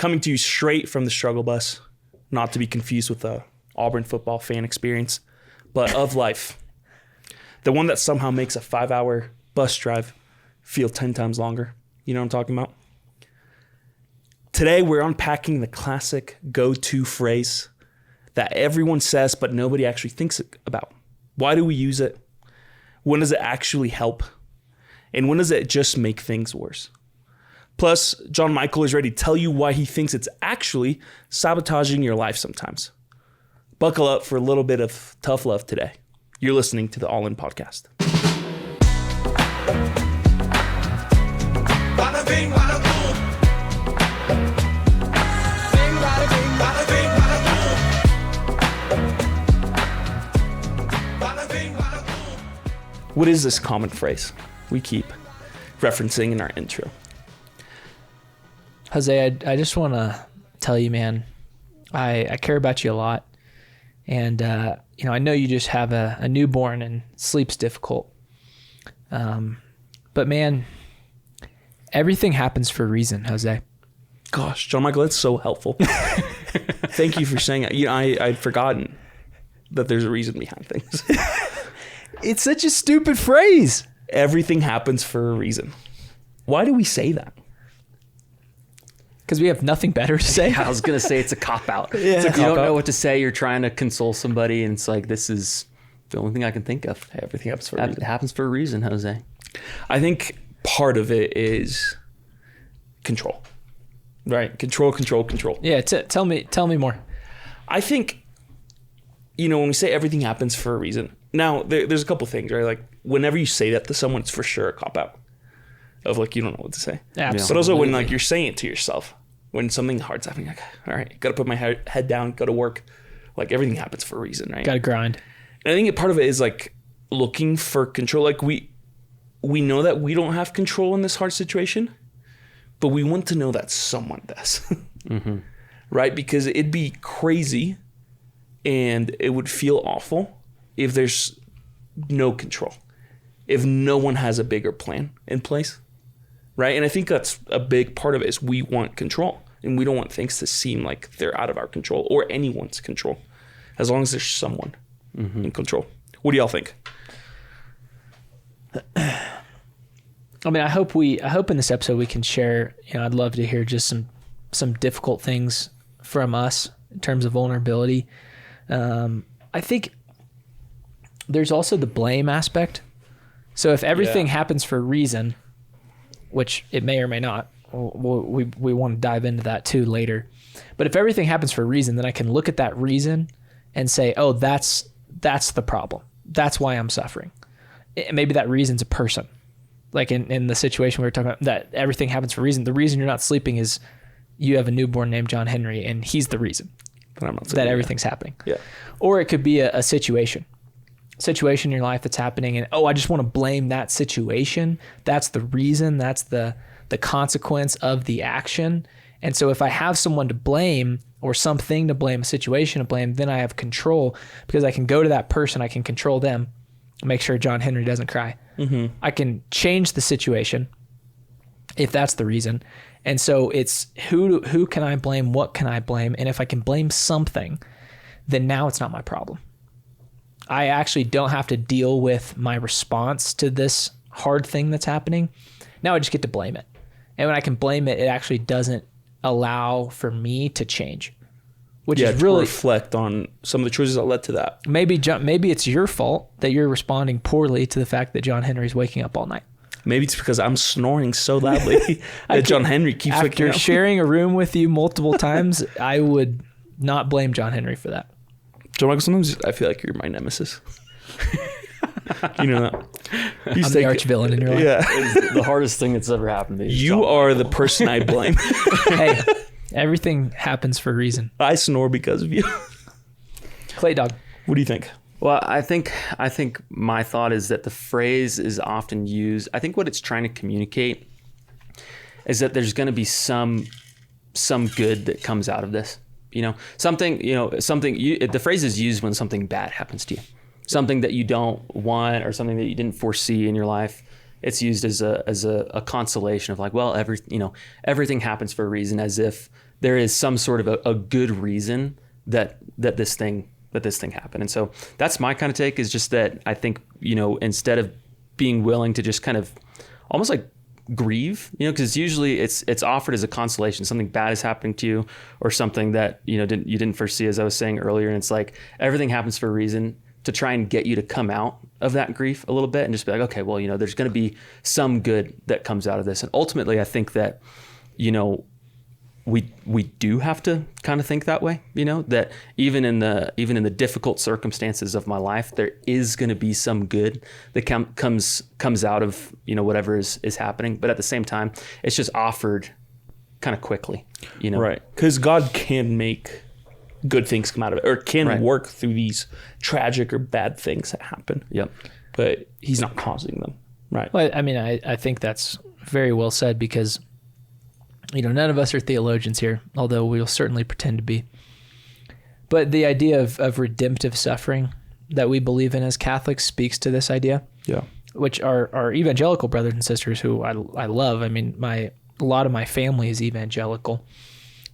coming to you straight from the struggle bus, not to be confused with the Auburn football fan experience, but of life. The one that somehow makes a 5-hour bus drive feel 10 times longer. You know what I'm talking about? Today, we're unpacking the classic go-to phrase that everyone says, but nobody actually thinks about. Why do we use it? When does it actually help? And when does it just make things worse? Plus, John Michael is ready to tell you why he thinks it's actually sabotaging your life sometimes. Buckle up for a little bit of tough love today. You're listening to the All In Podcast. Bada bing, bada boom. Bing, bada bing, bada bing, bada boom. Bada bing, bada boom. What is this common phrase we keep referencing in our intro? Jose, I just want to tell you, man, I care about you a lot. And, I know you just have a newborn and sleep's difficult. But man, everything happens for a reason, Jose. Gosh, John Michael, that's so helpful. Thank you for saying that. I'd forgotten that there's a reason behind things. It's such a stupid phrase. Everything happens for a reason. Why do we say that? Because we have nothing better to say. I was going to say it's a cop-out. Yeah. It's like A you don't cop-out. know what to say. You're trying to console somebody, and it's like, this is the only thing I can think of. Everything happens for a It reason. happens for a reason, Jose. I think part of it is control, right? Control. Yeah, tell me more. I think, when we say everything happens for a reason, now there's a couple things, right? Like whenever you say that to someone, it's for sure a cop-out of like, you don't know what to say. Absolutely. But also when like you're saying it to yourself, when something hard's happening, like, all right, got to put my head down, go to work. Like everything happens for a reason, right? Got to grind. And I think part of it is like looking for control. Like we know that we don't have control in this hard situation, but we want to know that someone does, Mm-hmm. right? Because it'd be crazy and it would feel awful if there's no control, if no one has a bigger plan in place, right? And I think that's a big part of it is we want control and we don't want things to seem like they're out of our control or anyone's control, as long as there's someone in control. What do y'all think? I mean, I hope in this episode we can share, I'd love to hear just some difficult things from us in terms of vulnerability. I think there's also the blame aspect. So if everything happens for a reason, which it may or may not, we want to dive into that too later. But if everything happens for a reason, then I can look at that reason and say, oh, that's the problem. That's why I'm suffering. Maybe that reason's a person. Like in the situation we were talking about, that everything happens for a reason. The reason you're not sleeping is you have a newborn named John Henry, and he's the reason But I'm not saying that everything's happening. Yeah. Or it could be a situation in your life that's happening, and I just want to blame that situation. That's the reason. That's the consequence of the action. And so if I have someone to blame or something to blame, a situation to blame, then I have control because I can go to that person. I can control them, make sure John Henry doesn't cry. Mm-hmm. I can change the situation if that's the reason. And so it's who can I blame? What can I blame? And if I can blame something, then now it's not my problem. I actually don't have to deal with my response to this hard thing that's happening. Now I just get to blame it. And when I can blame it, it actually doesn't allow for me to change, which is to really reflect on some of the choices that led to that. maybe it's your fault that you're responding poorly to the fact that John Henry's waking up all night. Maybe it's because I'm snoring so loudly that John Henry keeps waking After up. sharing a room with you multiple times, I would not blame John Henry for that. John Michael, sometimes I feel like you're my nemesis. You know that. I'm the arch villain in your life. Yeah. It's the hardest thing that's ever happened to me. You are the person I blame. Hey, everything happens for a reason. I snore because of you. Clay Dog. What do you think? Well, I think my thought is that the phrase is often used. I think what it's trying to communicate is that there's going to be some good that comes out of this. The phrase is used when something bad happens to you, something that you don't want or something that you didn't foresee in your life. it's used as a consolation of like, well, everything happens for a reason, as if there is some sort of a good reason that this thing happened. And so that's my kind of take, is just that I think, instead of being willing to just kind of almost like grieve, because usually it's offered as a consolation. Something bad is happening to you, or something that you didn't foresee, as I was saying earlier. And it's like everything happens for a reason, to try and get you to come out of that grief a little bit and just be like, okay, well, there's going to be some good that comes out of this. And ultimately, I think that we do have to kind of think that way, that even in the difficult circumstances of my life, there is going to be some good that comes out of, whatever is happening. But at the same time, it's just offered kind of quickly, Right. Because God can make good things come out of it, or can work through these tragic or bad things that happen. Yep. But he's not causing them. Right. Well, I mean, I think that's very well said, because none of us are theologians here, although we'll certainly pretend to be. But the idea of redemptive suffering that we believe in as Catholics speaks to this idea. Yeah. Which our evangelical brothers and sisters, who I love. I mean, a lot of my family is evangelical.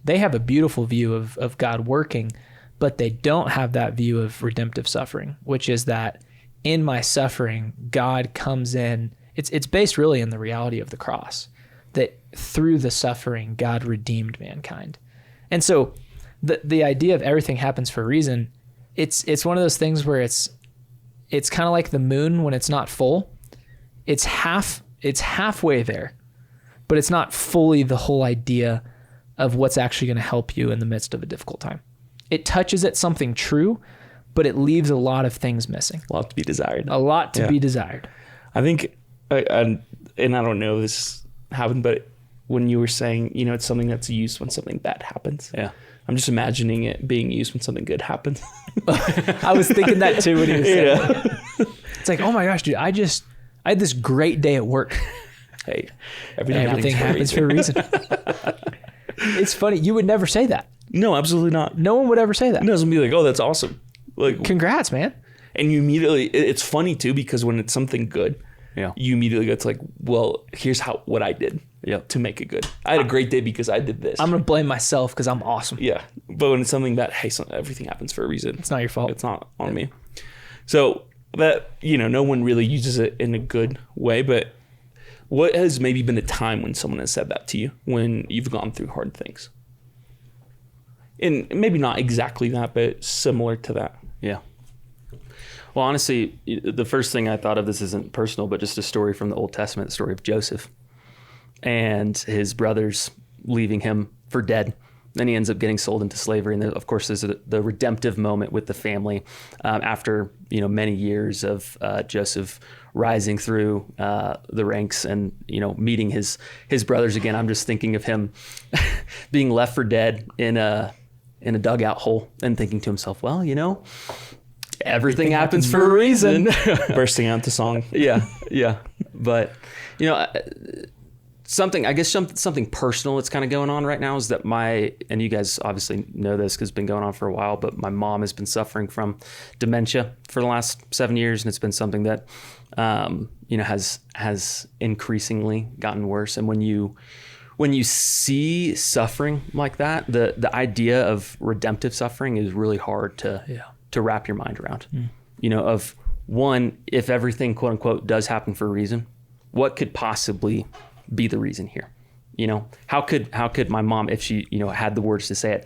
They have a beautiful view of God working, but they don't have that view of redemptive suffering, which is that in my suffering, God comes in. It's based really in the reality of the cross, that through the suffering, God redeemed mankind. And so the idea of everything happens for a reason, it's one of those things where it's kind of like the moon when it's not full. It's halfway there, but it's not fully the whole idea of what's actually going to help you in the midst of a difficult time. It touches at something true, but it leaves a lot of things missing. A lot to be desired. A lot to be desired. I think, and I don't know if this happened, but when you were saying, it's something that's used when something bad happens. Yeah. I'm just imagining it being used when something good happens. I was thinking that too when he was saying it. It's like, oh my gosh, dude, I had this great day at work. Hey, everything happens for a reason. It's funny. You would never say that. No, absolutely not. No one would ever say that. No, it's gonna be like, oh, that's awesome. Like, congrats, man. And you immediately, it's funny too, because when it's something good, you immediately go to like, well, here's what I did to make it good. I had a great day because I did this. I'm going to blame myself because I'm awesome. Yeah. But when it's something that, hey, everything happens for a reason. It's not your fault. It's not on me. So that, no one really uses it in a good way, but what has maybe been a time when someone has said that to you, when you've gone through hard things? And maybe not exactly that, but similar to that. Yeah. Well, honestly, the first thing I thought of, this isn't personal, but just a story from the Old Testament, the story of Joseph and his brothers leaving him for dead. Then he ends up getting sold into slavery. And then, of course, there's the redemptive moment with the family after, many years of Joseph rising through the ranks and, meeting his brothers again. I'm just thinking of him being left for dead in a dugout hole and thinking to himself, well, everything happens for a reason. Bursting out the song. Yeah. But, something personal that's kind of going on right now is that and you guys obviously know this because it's been going on for a while, but my mom has been suffering from dementia for the last 7 years. And it's been something that, has increasingly gotten worse. And when you see suffering like that, the idea of redemptive suffering is really hard to wrap your mind around, of one, if everything quote unquote does happen for a reason, what could possibly be the reason here? How could my mom, if she, had the words to say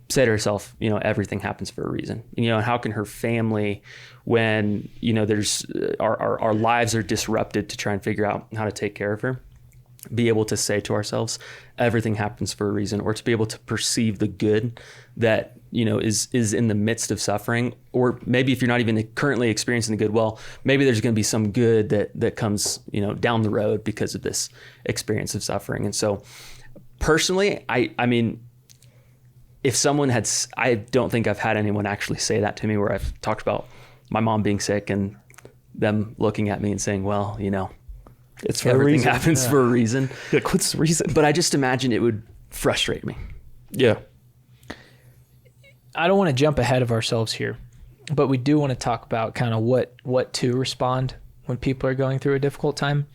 to herself, everything happens for a reason, and how can her family, when, there's our lives are disrupted to try and figure out how to take care of her, be able to say to ourselves, everything happens for a reason, or to be able to perceive the good that, is in the midst of suffering. Or maybe if you're not even currently experiencing the good, well, maybe there's going to be some good that comes, down the road because of this experience of suffering. And so personally, I mean, if someone I don't think I've had anyone actually say that to me, where I've talked about my mom being sick and them looking at me and saying, well, it's for everything a reason. happens for a reason. Like, what's the reason? But I just imagine it would frustrate me. Yeah. I don't want to jump ahead of ourselves here, but we do want to talk about kind of what to respond when people are going through a difficult time.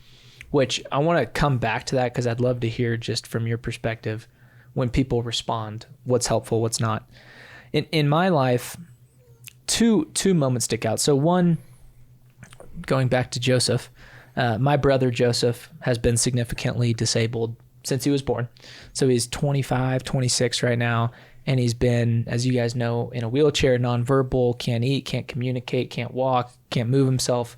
which I want to come back to that because I'd love to hear just from your perspective when people respond, what's helpful, what's not. In my life, two moments stick out. So one, going back to Joseph, my brother Joseph has been significantly disabled since he was born. So he's 25, 26 right now. And he's been, as you guys know, in a wheelchair, nonverbal, can't eat, can't communicate, can't walk, can't move himself,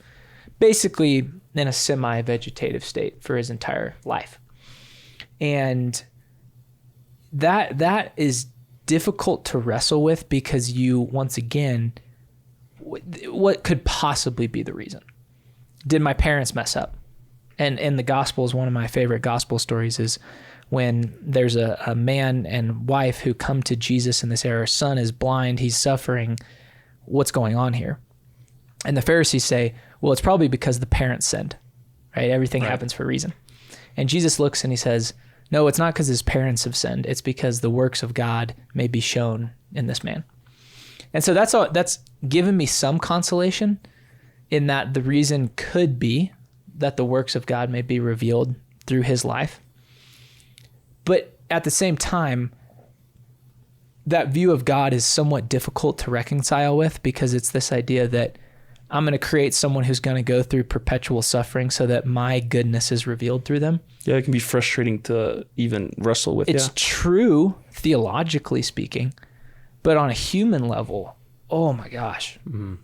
basically in a semi-vegetative state for his entire life. And that is difficult to wrestle with because you, once again, what could possibly be the reason? Did my parents mess up? And the gospel is one of my favorite gospel stories is when there's a man and wife who come to Jesus in this era. Son is blind, he's suffering. What's going on here? And the Pharisees say, well, it's probably because the parents sinned, right? Everything happens for a reason. And Jesus looks and he says, no, it's not because his parents have sinned. It's because the works of God may be shown in this man. And so that's given me some consolation in that the reason could be that the works of God may be revealed through his life. But at the same time, that view of God is somewhat difficult to reconcile with because it's this idea that I'm going to create someone who's going to go through perpetual suffering so that my goodness is revealed through them. Yeah, it can be frustrating to even wrestle with. It's true, theologically speaking, but on a human level, oh my gosh. Mm-hmm.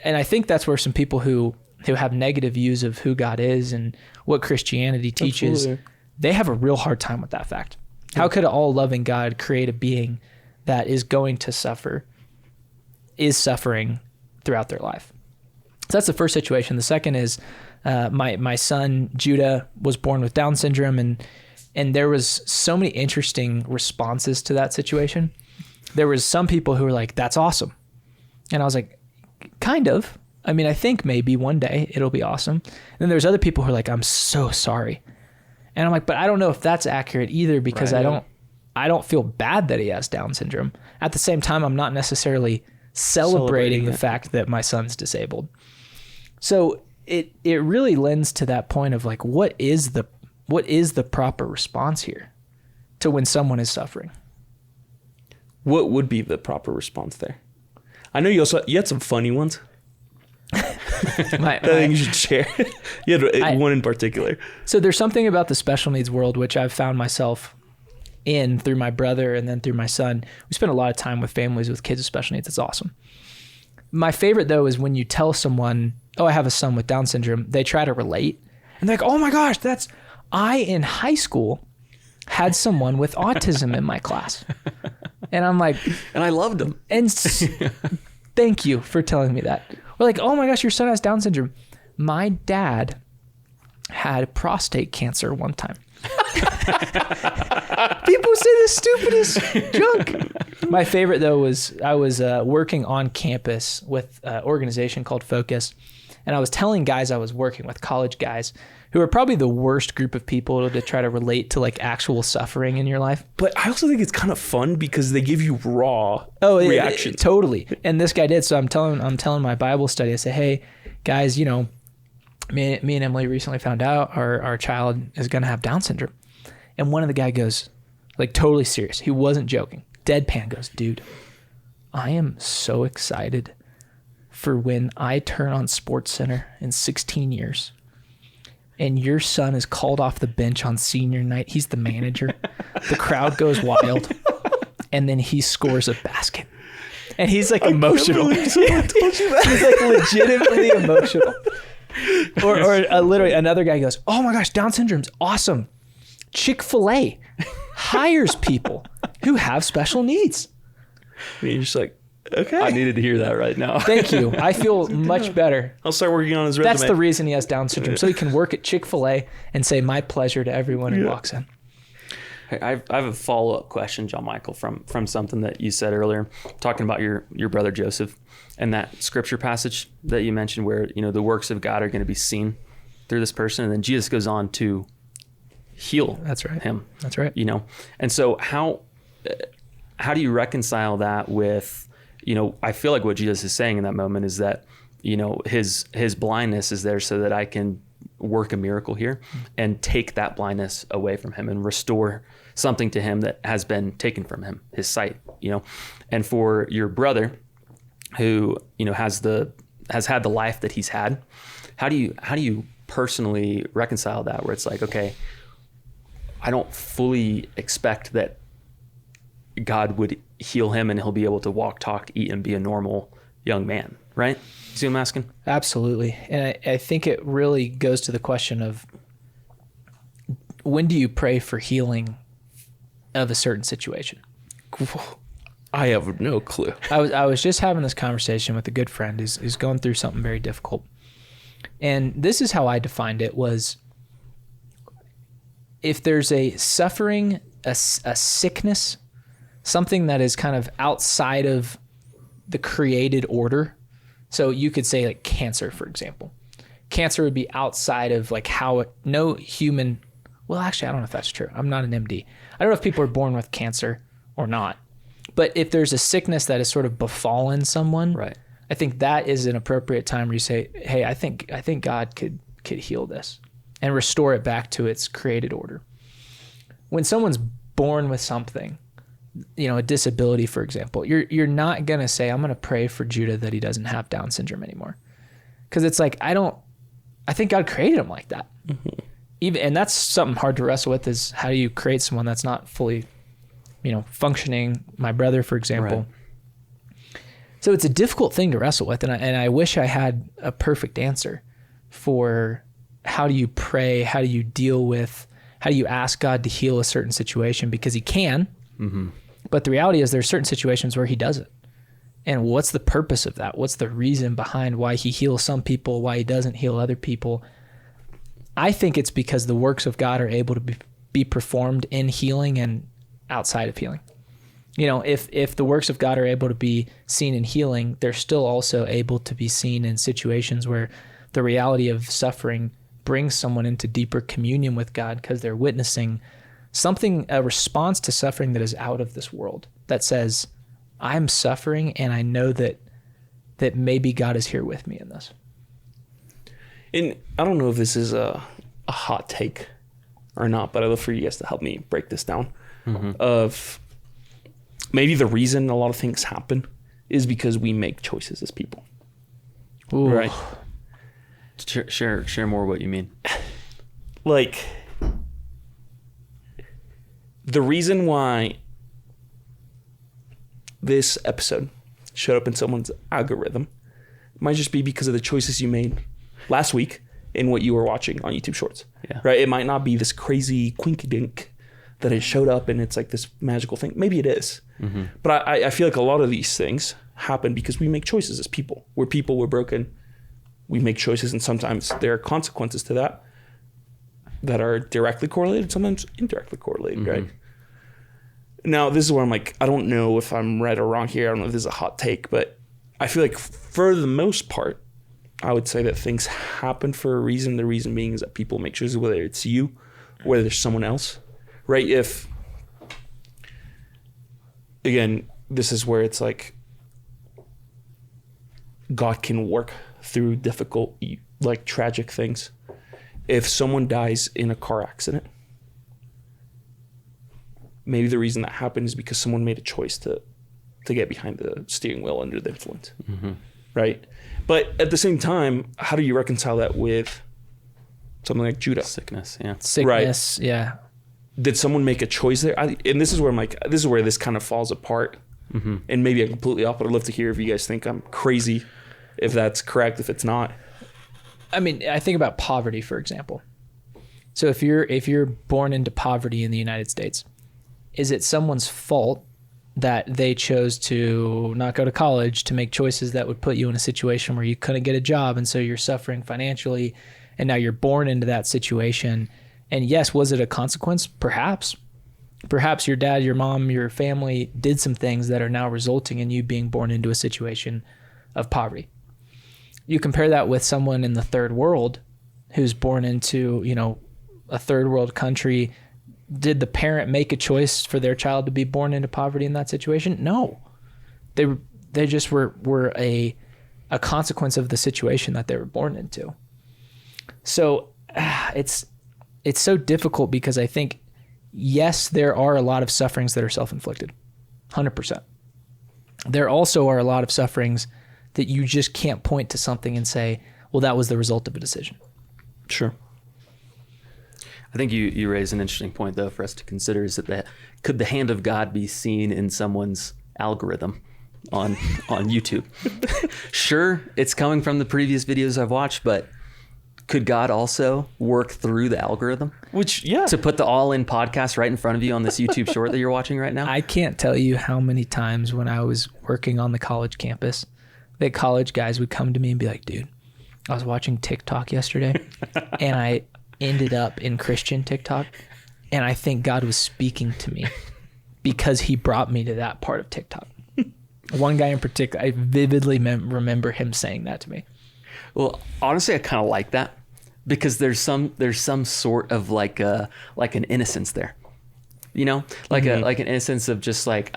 And I think that's where some people who have negative views of who God is and what Christianity teaches, Absolutely. They have a real hard time with that fact. How could an all-loving God create a being that is going to suffer, is suffering throughout their life? So that's the first situation. The second is my son, Judah, was born with Down syndrome, and there was so many interesting responses to that situation. There was some people who were like, that's awesome. And I was like, kind of. I mean, I think maybe one day it'll be awesome. And then there's other people who are like, I'm so sorry. And I'm like, but I don't know if that's accurate either because I don't feel bad that he has Down syndrome. At the same time, I'm not necessarily celebrating the fact that my son's disabled. So it really lends to that point of like, what is the proper response here to when someone is suffering? What would be the proper response there? I know you had some funny ones. I think you should share. You had one in particular. So there's something about the special needs world, which I've found myself in through my brother and then through my son. We spend a lot of time with families with kids with special needs. It's awesome. My favorite, though, is when you tell someone, oh, I have a son with Down syndrome, they try to relate. And they're like, oh my gosh, I in high school had someone with autism in my class. And I'm like... And I loved him. And thank you for telling me that. We're like, oh my gosh, your son has Down syndrome. My dad had prostate cancer one time. People say the stupidest junk. My favorite, though, was I was working on campus with an organization called Focus. And I was telling guys I was working with, college guys, who are probably the worst group of people to try to relate to like actual suffering in your life. But I also think it's kind of fun because they give you raw reactions. Totally. And this guy did. So I'm telling my Bible study, I say, hey, guys, you know, me and Emily recently found out our child is going to have Down syndrome. And one of the guy goes, like totally serious. He wasn't joking. Deadpan goes, dude, I am so excited for when I turn on SportsCenter in 16 years and your son is called off the bench on senior night. He's the manager. The crowd goes wild. And then he scores a basket. And he's like emotional. He's like legitimately emotional. Or literally another guy goes, oh my gosh, Down syndrome's awesome. Chick-fil-A hires people who have special needs. And you're just like, okay. I needed to hear that right now. Thank you. I feel much better. I'll start working on his resume. That's the reason he has Down syndrome. So he can work at Chick-fil-A and say, my pleasure to everyone who walks in. Hey, I have a follow-up question, John Michael, from something that you said earlier, talking about your brother Joseph and that scripture passage that you mentioned where, you know, the works of God are going to be seen through this person. And then Jesus goes on to heal him. That's right. You know, and so how do you reconcile that with, you know, I feel like what Jesus is saying in that moment is that, you know, his blindness is there so that I can work a miracle here and take that blindness away from him and restore something to him that has been taken from him, his sight, and for your brother who, has had the life that he's had. How do you personally reconcile that, where it's like, okay, I don't fully expect that God would heal him and he'll be able to walk, talk, eat, and be a normal young man, right? See what I'm asking? Absolutely. And I think it really goes to the question of, when do you pray for healing of a certain situation? I have no clue. I was just having this conversation with a good friend who's going through something very difficult. And this is how I defined it was, if there's a suffering, a sickness, something that is kind of outside of the created order. So you could say like cancer, for example. Cancer would be outside of like no human, well, actually, I don't know if that's true. I'm not an MD. I don't know if people are born with cancer or not. But if there's a sickness that has sort of befallen someone, right, I think that is an appropriate time where you say, hey, I think God could heal this and restore it back to its created order. When someone's born with something, a disability, for example, you're not going to say, I'm going to pray for Judah that he doesn't have Down syndrome anymore. Because it's like, I think God created him like that. Mm-hmm. And that's something hard to wrestle with, is how do you create someone that's not fully, functioning? My brother, for example. Right. So it's a difficult thing to wrestle with. And I wish I had a perfect answer for how do you pray? How do you deal with, how do you ask God to heal a certain situation? Because he can. Mm-hmm. But the reality is there's certain situations where he doesn't. And what's the purpose of that? What's the reason behind why he heals some people, why he doesn't heal other people? I think it's because the works of God are able to be performed in healing and outside of healing. If the works of God are able to be seen in healing, they're still also able to be seen in situations where the reality of suffering brings someone into deeper communion with God, because they're witnessing something, a response to suffering that is out of this world, that says, I'm suffering and I know that maybe God is here with me in this. And I don't know if this is a hot take or not, but I'd love for you guys to help me break this down. Mm-hmm. Of maybe the reason a lot of things happen is because we make choices as people. Ooh. Right? Share more what you mean. Like, the reason why this episode showed up in someone's algorithm might just be because of the choices you made last week in what you were watching on YouTube Shorts. Yeah. Right? It might not be this crazy quinky dink that it showed up and it's like this magical thing. Maybe it is. Mm-hmm. But I feel like a lot of these things happen because we make choices as people. We're people, we're broken. We make choices, and sometimes there are consequences to that are directly correlated, sometimes indirectly correlated, mm-hmm. right? Now, this is where I'm like, I don't know if I'm right or wrong here. I don't know if this is a hot take, but I feel like for the most part, I would say that things happen for a reason. The reason being is that people make choices, whether it's you or whether there's someone else, right? If, again, this is where it's like God can work through difficult, like tragic things. If someone dies in a car accident, maybe the reason that happened is because someone made a choice to get behind the steering wheel under the influence, mm-hmm. right? But at the same time, how do you reconcile that with something like Judah? Sickness, yeah. Sickness, right? Yeah. Did someone make a choice there? And this is where I'm like, this is where this kind of falls apart. Mm-hmm. And maybe I'm completely off, but I'd love to hear if you guys think I'm crazy, if that's correct, if it's not. I mean, I think about poverty, for example. So if you're born into poverty in the United States, is it someone's fault that they chose to not go to college, to make choices that would put you in a situation where you couldn't get a job, and so you're suffering financially, and now you're born into that situation? And yes, was it a consequence? Perhaps. Perhaps your dad, your mom, your family did some things that are now resulting in you being born into a situation of poverty. You compare that with someone in the third world who's born into, a third world country. Did the parent make a choice for their child to be born into poverty in that situation? No. They just were a consequence of the situation that they were born into. So it's so difficult because I think, yes, there are a lot of sufferings that are self-inflicted, 100%. There also are a lot of sufferings that you just can't point to something and say, well, that was the result of a decision. Sure. I think you raise an interesting point, though, for us to consider, is that could the hand of God be seen in someone's algorithm on YouTube? Sure, it's coming from the previous videos I've watched, but could God also work through the algorithm? Which, yeah. To put the all-in podcast right in front of you on this YouTube short that you're watching right now? I can't tell you how many times when I was working on the college campus that college guys would come to me and be like, dude, I was watching TikTok yesterday and I ended up in Christian TikTok, and I think God was speaking to me because he brought me to that part of TikTok. One guy in particular, I vividly remember him saying that to me. Well, honestly, I kind of like that because there's some sort of like an innocence there, you know, like an innocence of just like,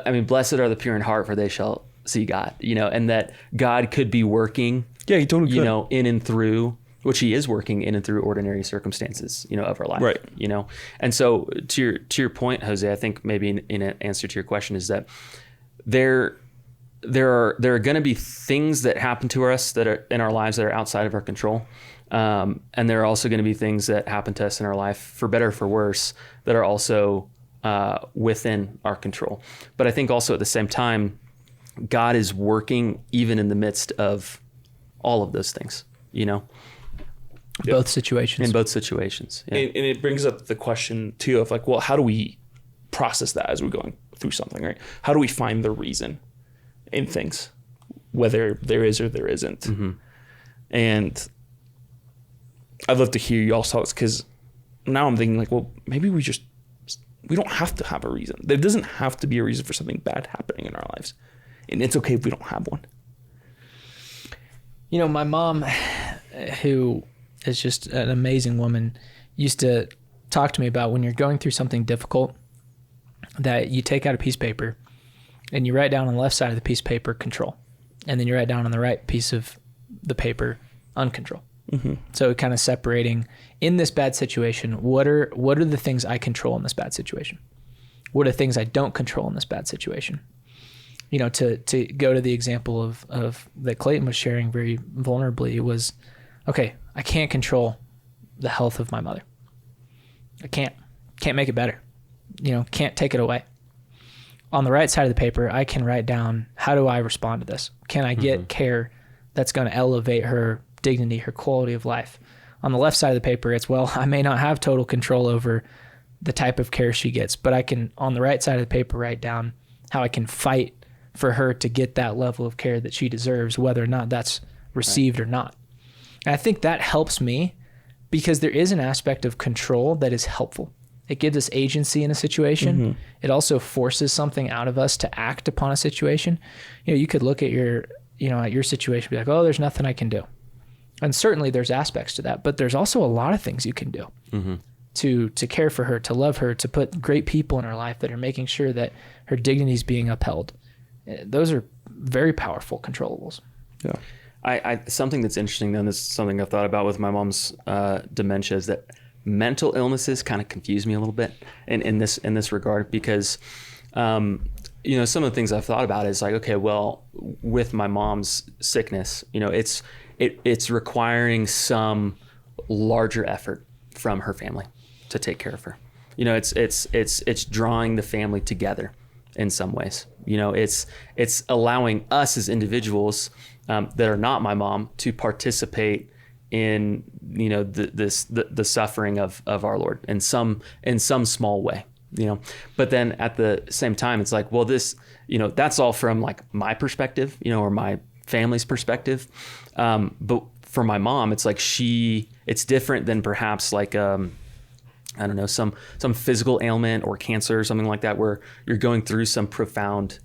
I mean, blessed are the pure in heart, for they shall see God, you know, and that God could be working, Yeah, he totally could. you know, in and through, which he is working in and through ordinary circumstances, you know, of our life, Right. you know. And so to your point, Jose, I think maybe in an answer to your question is that there are going to be things that happen to us that are in our lives that are outside of our control. And there are also going to be things that happen to us in our life, for better or for worse, that are also within our control. But I think also at the same time, God is working even in the midst of all of those things, you know, Both situations. in both situations. Yeah. And it brings up the question too of like, well, how do we process that as we're going through something, right? How do we find the reason in things, whether there is or there isn't? Mm-hmm. And I'd love to hear y'all's thoughts, because now I'm thinking like, well, maybe we don't have to have a reason. There doesn't have to be a reason for something bad happening in our lives. And it's okay if we don't have one. You know, my mom, who is just an amazing woman, used to talk to me about when you're going through something difficult, that you take out a piece of paper and you write down on the left side of the piece of paper, control. And then you write down on the right piece of the paper, uncontrol. Mm-hmm. So kind of separating, in this bad situation, what are the things I control in this bad situation? What are the things I don't control in this bad situation? You know, to go to the example of that Clayton was sharing very vulnerably, was, okay, I can't control the health of my mother. I can't make it better. You know, can't take it away. On the right side of the paper, I can write down, how do I respond to this? Can I get care that's going to elevate her dignity, her quality of life? On the left side of the paper, it's, well, I may not have total control over the type of care she gets, but I can, on the right side of the paper, write down how I can fight for her to get that level of care that she deserves, whether or not that's received or not. And I think that helps me, because there is an aspect of control that is helpful. It gives us agency in a situation. Mm-hmm. It also forces something out of us to act upon a situation. You know, you could look at your situation and be like, oh, there's nothing I can do. And certainly there's aspects to that, but there's also a lot of things you can do to care for her, to love her, to put great people in her life that are making sure that her dignity is being upheld. Those are very powerful controllables. Yeah. I something that's interesting, then, this is something I've thought about with my mom's dementia, is that mental illnesses kind of confuse me a little bit in this regard, because you know, some of the things I've thought about is like, okay, well, with my mom's sickness, you know, it's requiring some larger effort from her family to take care of her. You know, it's drawing the family together in some ways. You know, it's allowing us as individuals that are not my mom to participate in, you know, the suffering of our Lord in some small way, you know. But then at the same time, it's like, well, this, you know, that's all from like my perspective, you know, or my family's perspective. But for my mom, it's like it's different than perhaps like, I don't know, some physical ailment or cancer or something like that, where you're going through some profound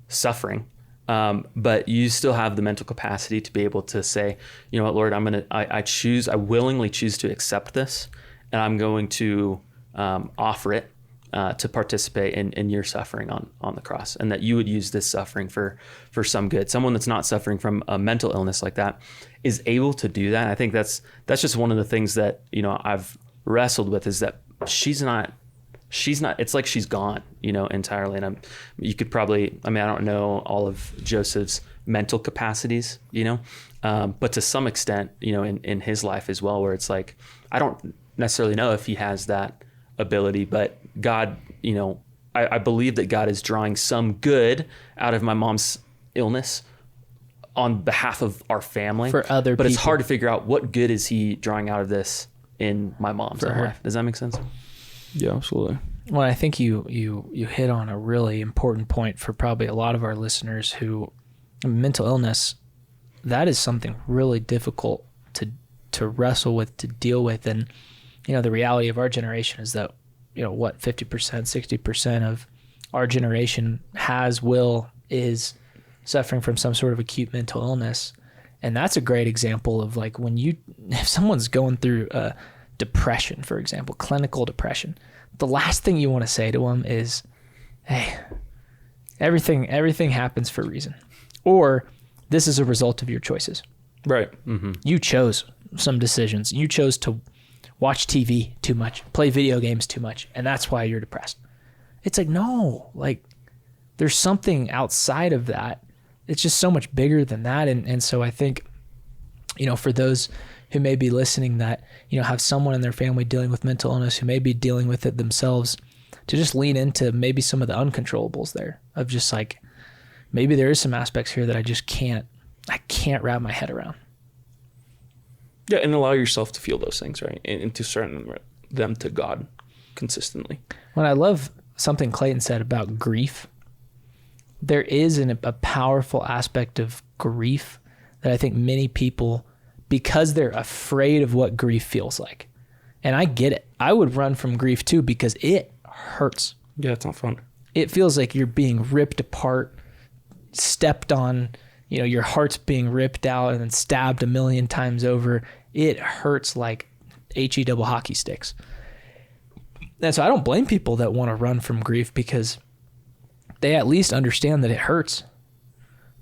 suffering. But you still have the mental capacity to be able to say, you know what, Lord, I willingly choose to accept this, and I'm going to offer it to participate in your suffering on the cross, and that you would use this suffering for some good. Someone that's not suffering from a mental illness like that is able to do that. I think that's just one of the things that, you know, I've wrestled with, is that she's not, it's like she's gone, you know, entirely. And you could probably, I mean, I don't know all of Joseph's mental capacities, you know, but to some extent, you know, in his life as well, where it's like, I don't necessarily know if he has that ability, but God, you know, I believe that God is drawing some good out of my mom's illness on behalf of our family For other but people. it's hard to figure out what good is he drawing out of this in my mom's For her. life. Does that make sense? Yeah, absolutely. Well, I think you hit on a really important point for probably a lot of our listeners who, mental illness, that is something really difficult to wrestle with, to deal with. And, you know, the reality of our generation is that, you know, what, 50%, 60% of our generation is suffering from some sort of acute mental illness. And that's a great example of, like, if someone's going through depression, for example, clinical depression, the last thing you want to say to them is, hey, everything happens for a reason, or this is a result of your choices. Right. Mm-hmm. You chose some decisions. You chose to watch TV too much, play video games too much, and that's why you're depressed. It's like, no, like, there's something outside of that. It's just so much bigger than that. And so I think, you know, for those who may be listening that, you know, have someone in their family dealing with mental illness, who may be dealing with it themselves, to just lean into maybe some of the uncontrollables there, of just like, maybe there is some aspects here that I can't wrap my head around. Yeah, and allow yourself to feel those things, right? And to surrender them to God consistently. When I love something Clayton said about grief, there is a powerful aspect of grief that I think many people, because they're afraid of what grief feels like. And I get it. I would run from grief too, because it hurts. Yeah, it's not fun. It feels like you're being ripped apart, stepped on, you know, your heart's being ripped out and then stabbed a million times over. It hurts like HE double hockey sticks. And so I don't blame people that want to run from grief, because they at least understand that it hurts.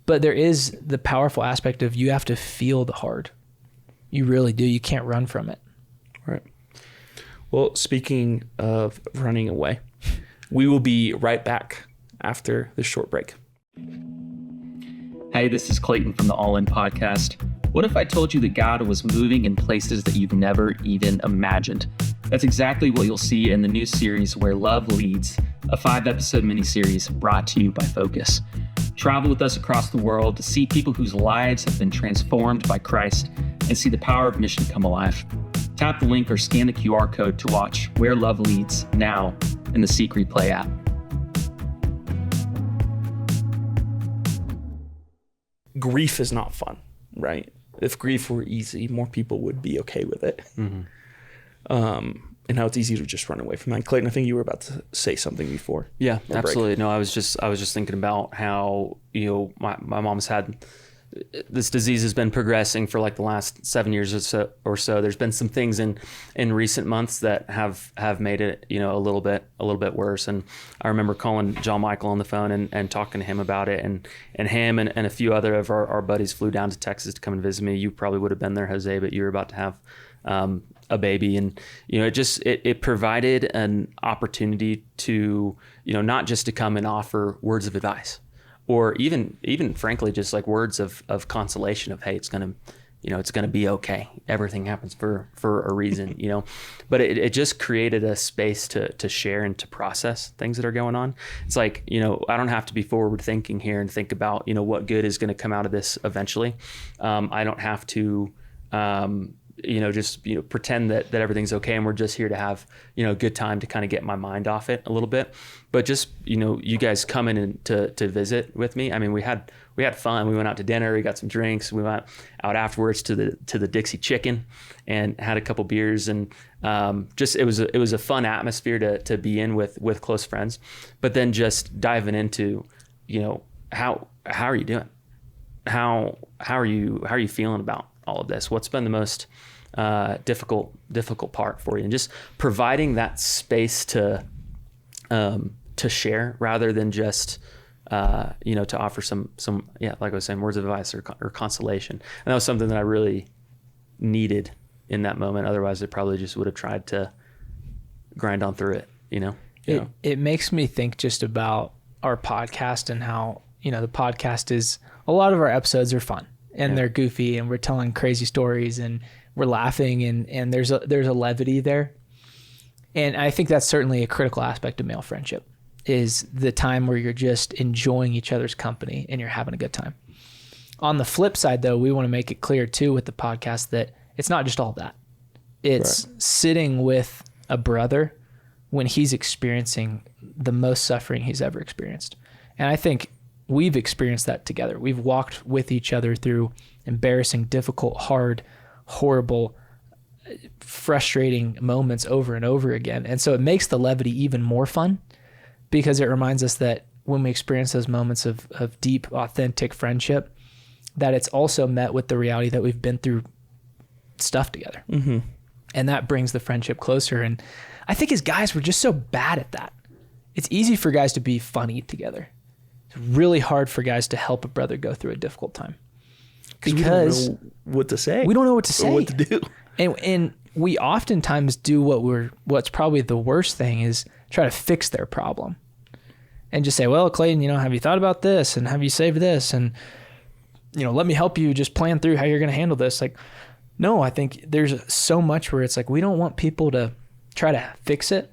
But there is the powerful aspect of, you have to feel the hard. You really do. You can't run from it. Right. Well, speaking of running away, we will be right back after this short break. Hey, this is Clayton from the All In podcast. What if I told you that God was moving in places that you've never even imagined? That's exactly what you'll see in the new series Where Love Leads, a 5-episode miniseries brought to you by Focus. Travel with us across the world to see people whose lives have been transformed by Christ and see the power of mission come alive. Tap the link or scan the QR code to watch Where Love Leads now in the Seek Replay app. Grief is not fun, right? If grief were easy, more people would be okay with it. Mm-hmm. And how it's easy to just run away from that. Clayton, I think you were about to say something before. Yeah, break. absolutely. No, I was just thinking about how, you know, my mom's had this disease has been progressing for like the last 7 years or so. There's been some things in recent months that have made it, you know, a little bit worse. And I remember calling John Michael on the phone and talking to him about it, and him and a few other of our buddies flew down to Texas to come and visit me. You probably would have been there, Jose, but you were about to have a baby, and you know, it provided an opportunity to, you know, not just to come and offer words of advice, or even frankly just like words of consolation of, hey, it's gonna be okay, everything happens for a reason, you know. But it just created a space to share and to process things that are going on. It's like, you know, I don't have to be forward thinking here and think about, you know, what good is going to come out of this eventually. I don't have to you know, just, you know, pretend that everything's okay and we're just here to have, you know, a good time to kind of get my mind off it a little bit. But just, you know, you guys coming in to visit with me. I mean, we had fun. We went out to dinner, we got some drinks, we went out afterwards to the Dixie Chicken and had a couple beers, and just it was a fun atmosphere to be in with close friends. But then just diving into, you know, how are you doing? How are you feeling about all of this? What's been the most difficult part for you? And just providing that space to to share rather than just, to offer some, like I was saying, words of advice or consolation. And that was something that I really needed in that moment. Otherwise I probably just would have tried to grind on through it, It makes me think just about our podcast and how, the podcast is, a lot of our episodes are fun and they're goofy and we're telling crazy stories and we're laughing and there's a levity there. And I think that's certainly a critical aspect of male friendship, is the time where you're just enjoying each other's company and you're having a good time. On the flip side, though, we want to make it clear too with the podcast that it's not just all that. It's sitting with a brother when he's experiencing the most suffering he's ever experienced. And I think we've experienced that together. We've walked with each other through embarrassing, difficult, hard, horrible, frustrating moments over and over again. And so it makes the levity even more fun, because it reminds us that when we experience those moments of deep, authentic friendship, that it's also met with the reality that we've been through stuff together. Mm-hmm. And that brings the friendship closer. And I think as guys, we're just so bad at that. It's easy for guys to be funny together. It's really hard for guys to help a brother go through a difficult time. Because we don't know what to say. We don't know what to say. Or what to do. And we oftentimes do what's probably the worst thing, is try to fix their problem. And just say, well, Clayton, have you thought about this? And have you saved this? And, let me help you just plan through how you're going to handle this. Like, no, I think there's so much where it's like, we don't want people to try to fix it.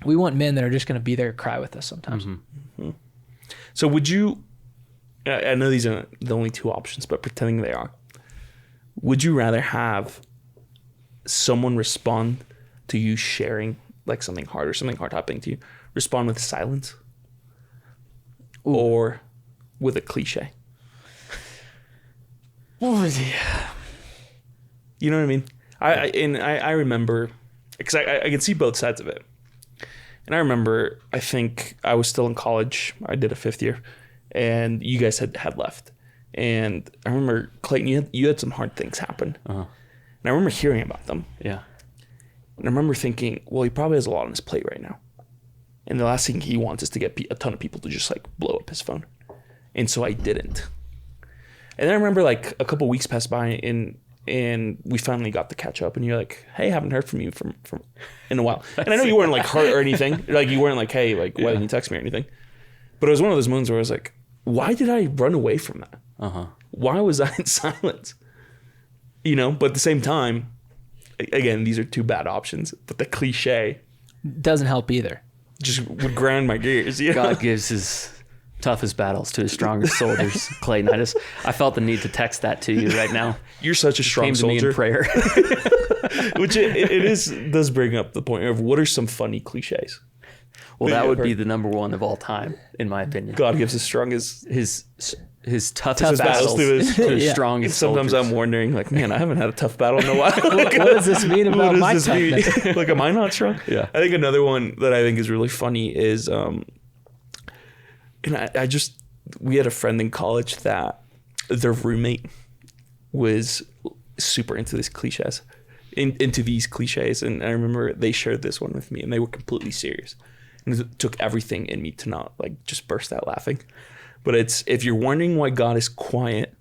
We want men that are just going to be there to cry with us sometimes. Mm-hmm. Mm-hmm. So would you, I know these are the only two options, but pretending they are, would you rather have someone respond to you sharing like something hard or something hard happening to you, respond with silence? Ooh. Or with a cliche? Yeah. You know what I mean? I remember, because I can see both sides of it. And I remember, I think I was still in college. I did a 5th year, and you guys had left. And I remember, Clayton, you had some hard things happen. Uh-huh. And I remember hearing about them. Yeah. And I remember thinking, well, he probably has a lot on his plate right now. And the last thing he wants is to get a ton of people to just like blow up his phone. And so I didn't. And then I remember like a couple weeks passed by and we finally got to catch up, and you're like, hey, haven't heard from you from in a while. And I know you weren't like hurt or anything. Like you weren't like, hey, like, why didn't you text me or anything? But it was one of those moments where I was like, why did I run away from that? Uh-huh. Why was I in silence? But at the same time, again, these are two bad options, but the cliche doesn't help either. Just would grind my gears. God gives his toughest battles to his strongest soldiers. Clayton, I felt the need to text that to you right now. You're such a strong soldier. Came to me in prayer. Which it does bring up the point of what are some funny cliches? Well, that would be the number one of all time, in my opinion. God gives his strongest his toughest battles to his strongest Sometimes soldiers. I'm wondering, like, man, I haven't had a tough battle in a while. What does this mean about my toughness? Like, am I not strong? Yeah. I think another one that I think is really funny is, and we had a friend in college that their roommate was super into these cliches. And I remember they shared this one with me, and they were completely serious. And it took everything in me to not like just burst out laughing. But it's, if you're wondering why God is quiet,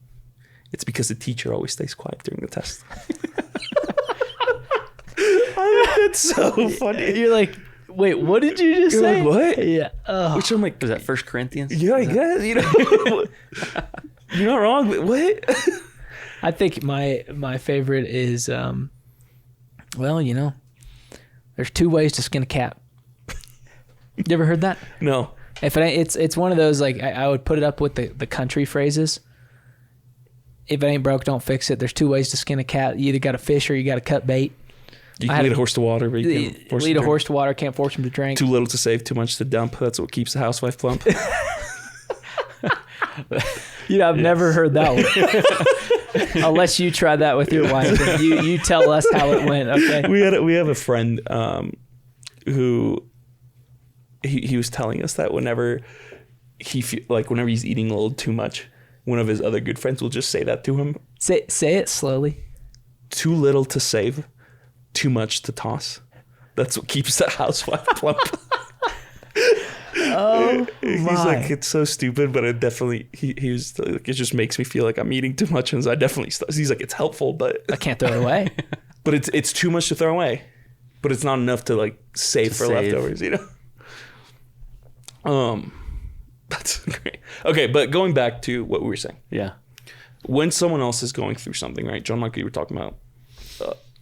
it's because the teacher always stays quiet during the test. I think that's so funny. You're like, wait, what did you just say? Like, what? Yeah. Oh. Which I'm like, Was that 1 Corinthians? yeah, I guess, you're not wrong, but what? I think my favorite is, there's 2 ways to skin a cat. You ever heard that? No. If it's one of those, like, I would put it up with the country phrases. If it ain't broke, don't fix it. There's 2 ways to skin a cat. You either got to fish or you got to cut bait. You can lead a horse to water, but you can't force lead him a to horse to water, can't force him to drink. Too little to save, too much to dump. That's what keeps the housewife plump. I've never heard that one. Unless you try that with your wife. And you tell us how it went, okay? We have a friend who he was telling us that whenever whenever he's eating a little too much, one of his other good friends will just say that to him. Say it slowly. Too little to save, too much to toss. That's what keeps the housewife plump. Oh He's my. like, it's so stupid, but it definitely, he was like, it just makes me feel like I'm eating too much. And so I definitely, he's like, it's helpful, but I can't throw it away. but it's too much to throw away, but it's not enough to like save for leftovers, you know? That's great. Okay. But going back to what we were saying, Yeah. when someone else is going through something, right? John Michael, you were talking about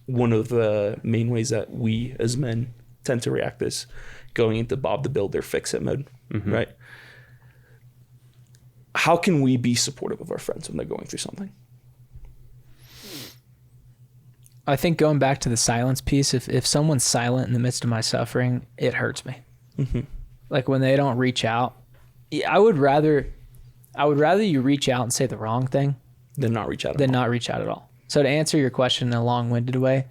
one of the main ways that we as men tend to react is going into Bob the Builder fix-it mode, right? How can we be supportive of our friends when they're going through something? I think going back to the silence piece, if someone's silent in the midst of my suffering, it hurts me. Like when they don't reach out, I would rather you reach out and say the wrong thing Then not reach out. than not reach out at all. So to answer your question in a long-winded way,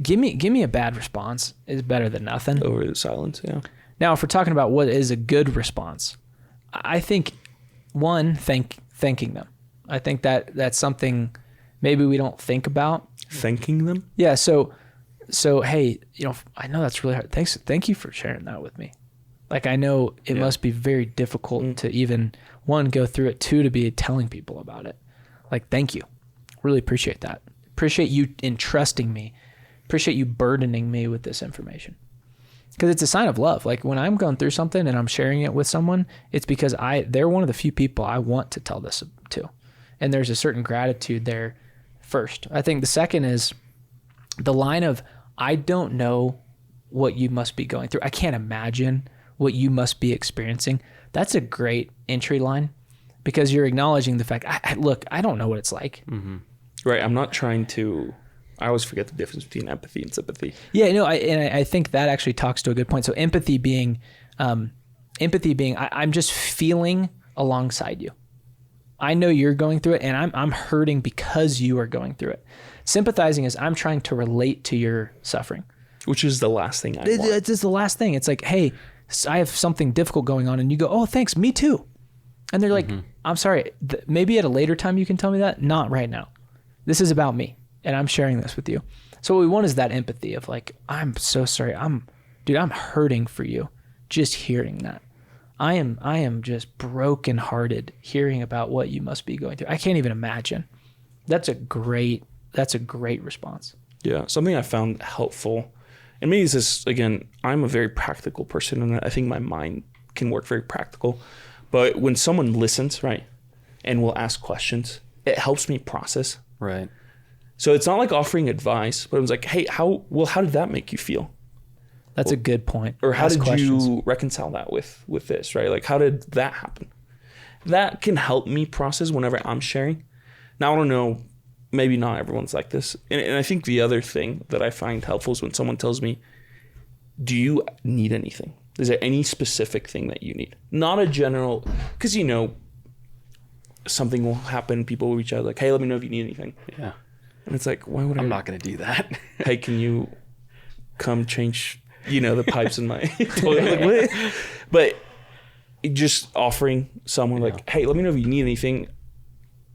give me a bad response is better than nothing. Over the silence, yeah. Now, if we're talking about what is a good response, I think one, thanking them. I think that's something maybe we don't think about. Thanking them? Yeah. So hey, I know that's really hard. Thank you for sharing that with me. Like I know it must be very difficult to even one go through it, two to be telling people about it. Like thank you, really appreciate that. Appreciate you entrusting me. Appreciate you burdening me with this information. Because it's a sign of love. Like when I'm going through something and I'm sharing it with someone, it's because they're one of the few people I want to tell this to. And there's a certain gratitude there first. I think the second is the line of, I don't know what you must be going through. I can't imagine what you must be experiencing. That's a great entry line because you're acknowledging the fact, look, I don't know what it's like. Right. I'm not trying to... I always forget the difference between empathy and sympathy. Yeah, no, I think that actually talks to a good point. So empathy being, I'm just feeling alongside you. I know you're going through it, and I'm hurting because you are going through it. Sympathizing is I'm trying to relate to your suffering. Which is the last thing I want. It's just the last thing. It's like, hey, I have something difficult going on, and you go, oh, thanks, me too. And they're like, I'm sorry, maybe at a later time you can tell me that. Not right now. This is about me. And I'm sharing this with you. So what we want is that empathy of like, I'm so sorry. I'm hurting for you. Just hearing that. I am just brokenhearted hearing about what you must be going through. I can't even imagine. That's a great response. Yeah. Something I found helpful. And maybe this is, again, I'm a very practical person and I think my mind can work very practical. But when someone listens, right, and will ask questions, it helps me process. Right. So it's not like offering advice, but it was like, hey, how did that make you feel? That's a good point. Or how Ask did questions. you reconcile that with this, right? Like, how did that happen? That can help me process whenever I'm sharing. Now, I don't know, maybe not everyone's like this. And I think the other thing that I find helpful is when someone tells me, do you need anything? Is there any specific thing that you need? Not a general, because, something will happen. People will reach out like, hey, let me know if you need anything. Yeah. And it's like, why would I'm not going to do that. Hey, can you come change, the pipes in my toilet? Like, what? But just offering someone like, hey, let me know if you need anything.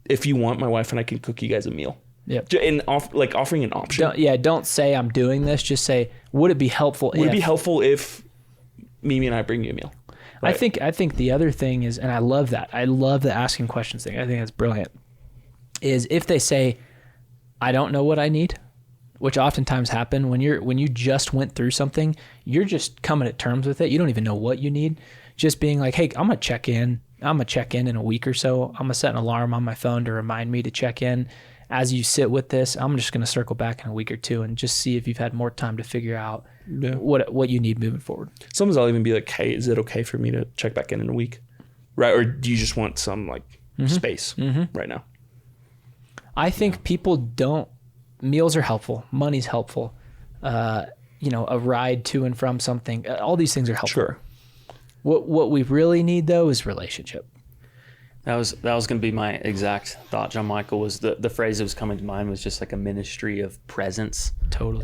If you want, my wife and I can cook you guys a meal. Yep. And offering an option. Don't say I'm doing this. Just say, would it be helpful Would it be helpful if Mimi and I bring you a meal? Right. I think the other thing is, and I love that. I love the asking questions thing. I think that's brilliant. Is if they say, I don't know what I need, which oftentimes happen when you just went through something, you're just coming to terms with it. You don't even know what you need. Just being like, hey, I'm gonna check in in a week or so. I'm gonna set an alarm on my phone to remind me to check in. As you sit with this, I'm just gonna circle back in a week or two and just see if you've had more time to figure out what you need moving forward. Sometimes I'll even be like, hey, is it okay for me to check back in a week? Right? Or do you just want some space right now? I think meals are helpful. Money's helpful. A ride to and from something. All these things are helpful. Sure. What we really need though is relationship. That was going to be my exact thought, John Michael, was the phrase that was coming to mind was just like a ministry of presence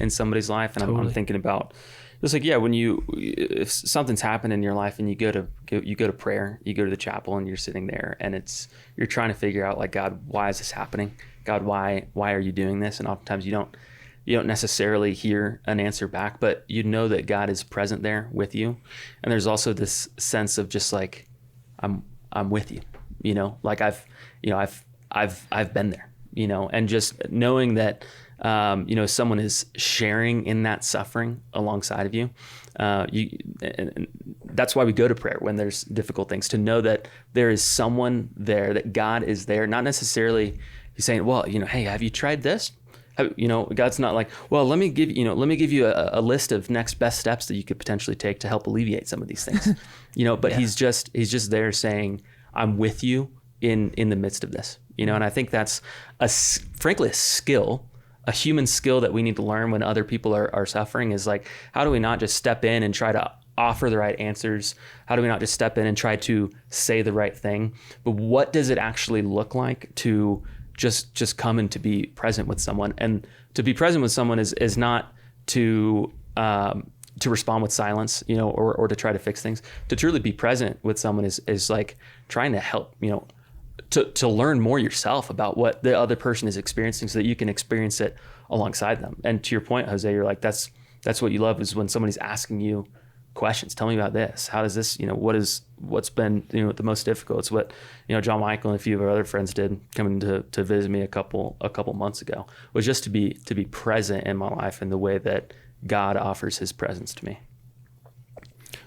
in somebody's life. And I'm thinking about, it's like, if something's happened in your life and you go to prayer, you go to the chapel and you're sitting there and you're trying to figure out like, God, why is this happening? God, why are you doing this? And oftentimes you don't you don't necessarily hear an answer back, but you know that God is present there with you. And there's also this sense of just like, I'm with you, you know, like I've been there, you know, and just knowing that, you know, someone is sharing in that suffering alongside of you. And that's why we go to prayer when there's difficult things, to know that there is someone there, that God is there, not necessarily he's saying, well, you know, hey, have you tried this? You know, God's not like, well, let me give you a list of next best steps that you could potentially take to help alleviate some of these things, you know, but he's just there saying, I'm with you in the midst of this, you know? And I think that's frankly a skill, a human skill that we need to learn when other people are suffering, is like, how do we not just step in and try to offer the right answers? How do we not just step in and try to say the right thing? But what does it actually look like to just come and to be present with someone? And to be present with someone is not to respond with silence, you know, or to try to fix things. To truly be present with someone is like trying to help, you know, to learn more yourself about what the other person is experiencing so that you can experience it alongside them. And to your point, Jose, you're like, that's what you love, is when somebody's asking you questions. Tell me about this. How does this, you know, what's been, you know, the most difficult? It's what, you know, John Michael and a few of our other friends did coming to visit me a couple months ago, was just to be present in my life in the way that God offers his presence to me.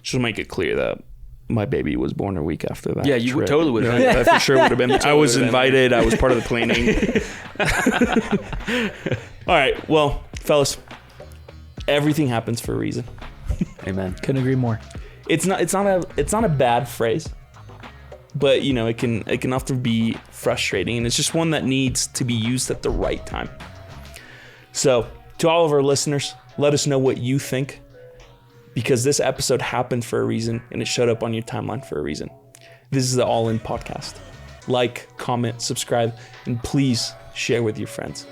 Just to make it clear that my baby was born a week after that. Yeah, you trip. totally would have. I for sure would have been. I was invited. I was part of the planning. All right, well, fellas, everything happens for a reason. Amen. Couldn't agree more. It's not a bad phrase, but you know, it can often be frustrating, and it's just one that needs to be used at the right time. So, to all of our listeners, let us know what you think, because this episode happened for a reason and it showed up on your timeline for a reason. This is the All In Podcast. Like, comment, subscribe, and please share with your friends.